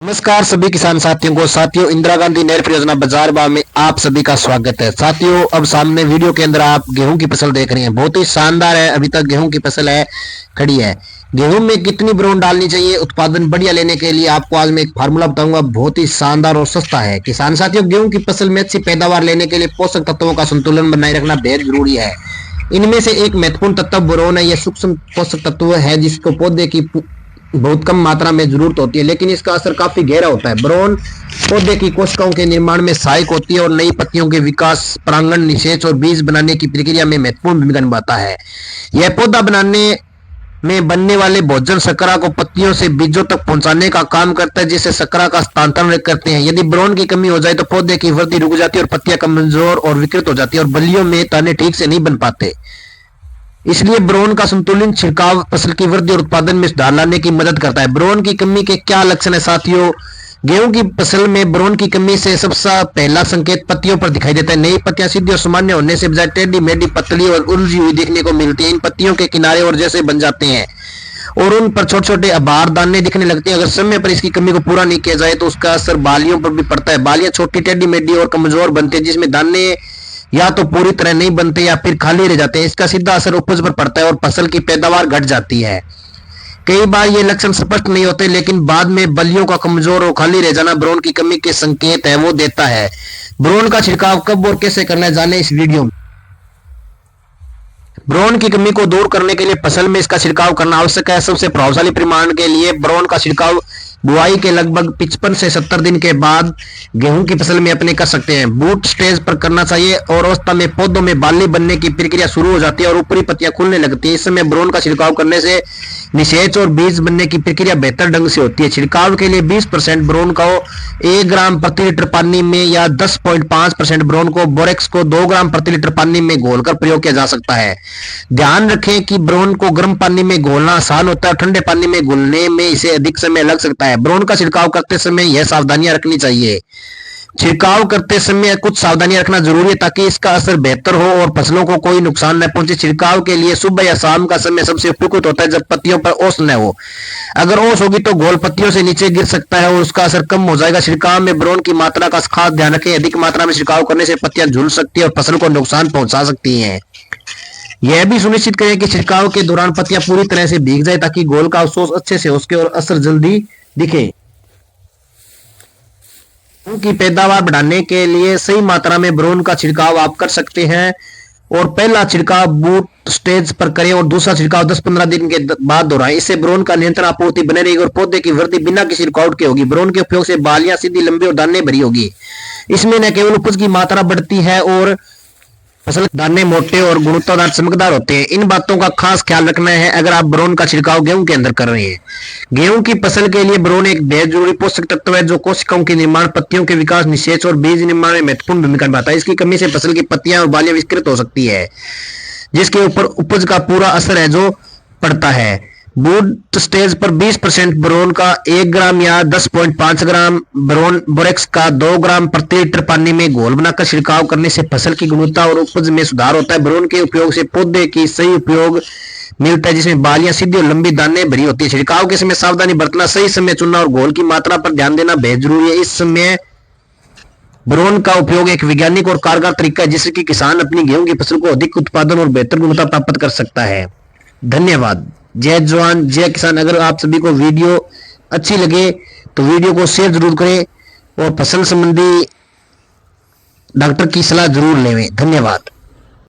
नमस्कार सभी किसान साथियों को। साथियों, इंदिरा गांधी नहर परियोजना बाजार भाव में आप सभी का स्वागत है। साथियों, अब सामने वीडियो के अंदर आप गेहूं की फसल देख रहे हैं, बहुत ही शानदार है। अभी तक गेहूं की फसल है खड़ी है। गेहूं में कितनी ब्रोन डालनी चाहिए उत्पादन बढ़िया लेने के लिए, आपको आज मैं एक फार्मूला बताऊंगा, बहुत ही शानदार और सस्ता है। किसान साथियों, गेहूं की फसल में अच्छी पैदावार लेने के लिए पोषक तत्वों का संतुलन बनाए रखना बेहद जरूरी है। इनमें से एक महत्वपूर्ण तत्व बोरोन है। यह सूक्ष्म पोषक तत्व है जिसको पौधे की बहुत कम मात्रा में जरूरत होती है, लेकिन इसका असर काफी गहरा होता है। बोरोन पौधे की कोशिकाओं के निर्माण में सहायक होती है और नई पत्तियों के विकास, परागण, निषेच और बीज बनाने की प्रक्रिया में महत्वपूर्ण भूमिका निभाता है। यह पौधा बनाने में बनने वाले भोजन शर्करा को पत्तियों से बीजों तक पहुंचाने का काम करता है, जिससे शर्करा का स्थानांतरण करते हैं। यदि बोरोन की कमी हो जाए तो पौधे की वृद्धि रुक जाती है और पत्तियां कमजोर और विकृत हो जाती है और बल्लियों में ताने ठीक से नहीं बन पाते। इसलिए बोरोन का संतुलित छिड़काव फसल की वृद्धि और उत्पादन में सुधार लाने की मदद करता है। बोरोन की कमी के क्या लक्षण है साथियों? गेहूं की फसल में बोरोन की कमी से सबसे पहला संकेत पत्तियों पर दिखाई देता है। नई पत्तियां सीधी और सामान्य होने से बजाय टेढ़ी मेढ़ी, पतली और उलझी हुई देखने को मिलती है। इन पत्तियों के किनारे और जैसे बन जाते हैं और उन पर छोटे छोटे आभार दाने दिखने लगते हैं। अगर समय पर इसकी कमी को पूरा नहीं किया जाए तो उसका असर बालियों पर भी पड़ता है। बालियां छोटी, टेढ़ी मेढ़ी और कमजोर बनती है, जिसमें दाने या तो पूरी तरह नहीं बनते या फिर खाली रह जाते हैं। इसका सीधा असर उपज पर पड़ता है और फसल की पैदावार घट जाती है। कई बार ये लक्षण स्पष्ट नहीं होते, लेकिन बाद में बल्लियों का कमजोर और खाली रह जाना बोरोन की कमी के संकेत है वो देता है। बोरोन का छिड़काव कब और कैसे करना है जाने इस वीडियो में। बोरोन की कमी को दूर करने के लिए फसल में इसका छिड़काव करना आवश्यक है। सबसे प्रभावशाली परिमाण के लिए बोरोन का छिड़काव बुआई के लगभग 55 से 70 दिन के बाद गेहूं की फसल में अपने कर सकते हैं। बूट स्टेज पर करना चाहिए और अवस्था में पौधों में बाली बनने की प्रक्रिया शुरू हो जाती है और ऊपरी पत्तियां खुलने लगती है। इस समय बोरोन का छिड़काव करने से निषेच और बीज बनने की प्रक्रिया बेहतर ढंग से होती है। छिड़काव के लिए 20% बोरोन को 1 ग्राम प्रति लीटर पानी में या 10.5% बोरोन को बोरेक्स को 2 ग्राम प्रति लीटर पानी में घोलकर प्रयोग किया जा सकता है। ध्यान रखें कि बोरोन को गर्म पानी में घोलना आसान होता है, ठंडे पानी में घुलने में इसे अधिक समय लग सकता है। बोरोन का छिड़काव करते समय यह सावधानियां रखनी चाहिए। छिड़काव करते समय कुछ सावधानियां रखना जरूरी है ताकि इसका असर बेहतर हो और फसलों को कोई नुकसान न पहुंचे। छिड़काव के लिए सुबह या शाम का समय सबसे उपयुक्त होता है, जब पत्तियों पर ओस न हो। अगर ओस होगी तो घोल पत्तियों से नीचे गिर सकता है और उसका असर कम हो जाएगा। छिड़काव में बोरोन की मात्रा का खास ध्यान रखें। अधिक मात्रा में छिड़काव करने से पत्तियां झुल सकती है और फसल को नुकसान पहुंचा सकती है। यह भी सुनिश्चित करें कि छिड़काव के दौरान पत्तियां पूरी तरह से भीग जाए ताकि घोल का अवशोष अच्छे से हो सके और असर जल्दी दिखे। गेहूं की पैदावार बढ़ाने के लिए सही मात्रा में बोरोन का छिड़काव आप कर सकते हैं और पहला छिड़काव बूट स्टेज पर करें और दूसरा छिड़काव 10-15 दिन के बाद दोहराएं। इससे बोरोन का नियंत्रण आपूर्ति बने रहेगी और पौधे की वृद्धि बिना किसी रुकावट के होगी। बोरोन के उपयोग से बालियां सीधी, लंबी और दाने भरी होगी। इसमें न केवल उपज की मात्रा बढ़ती है और फसल दाने मोटे और गुणवत्तादार चमकदार होते हैं। इन बातों का खास ख्याल रखना है अगर आप बोरोन का छिड़काव गेहूं के अंदर कर रहे हैं। गेहूं की फसल के लिए बोरोन एक बेहद जरूरी पोषक तत्व है जो कोशिकाओं के निर्माण, पत्तियों के विकास, निषेच और बीज निर्माण में महत्वपूर्ण भूमिका निभाता है। इसकी कमी से फसल की पत्तियां और बालियां विकृत हो सकती है, जिसके ऊपर उपज का पूरा असर है जो पड़ता है। बूट स्टेज पर 20% बोरोन का 1 ग्राम या 10.5 ग्राम बोरेक्स का 2 ग्राम प्रति लीटर पानी में घोल बनाकर छिड़काव करने से फसल की गुणवत्ता और उपज में सुधार होता है। बोरोन के उपयोग से पौधे की सही उपयोग मिलता है, जिसमें बालियां सीधी और लंबी दाने भरी होती है। छिड़काव के समय सावधानी बरतना, सही समय चुनना और घोल की मात्रा पर ध्यान देना बेहद जरूरी है। इस समय बोरोन का उपयोग एक वैज्ञानिक और कारगर तरीका है जिससे कि किसान अपनी गेहूं की फसल को अधिक उत्पादन और बेहतर गुणवत्ता प्राप्त कर सकता है। धन्यवाद। जय जवान जय किसान। अगर आप सभी को वीडियो अच्छी लगे तो वीडियो को शेयर जरूर करें और फसल संबंधी डॉक्टर की सलाह जरूर लें। धन्यवाद।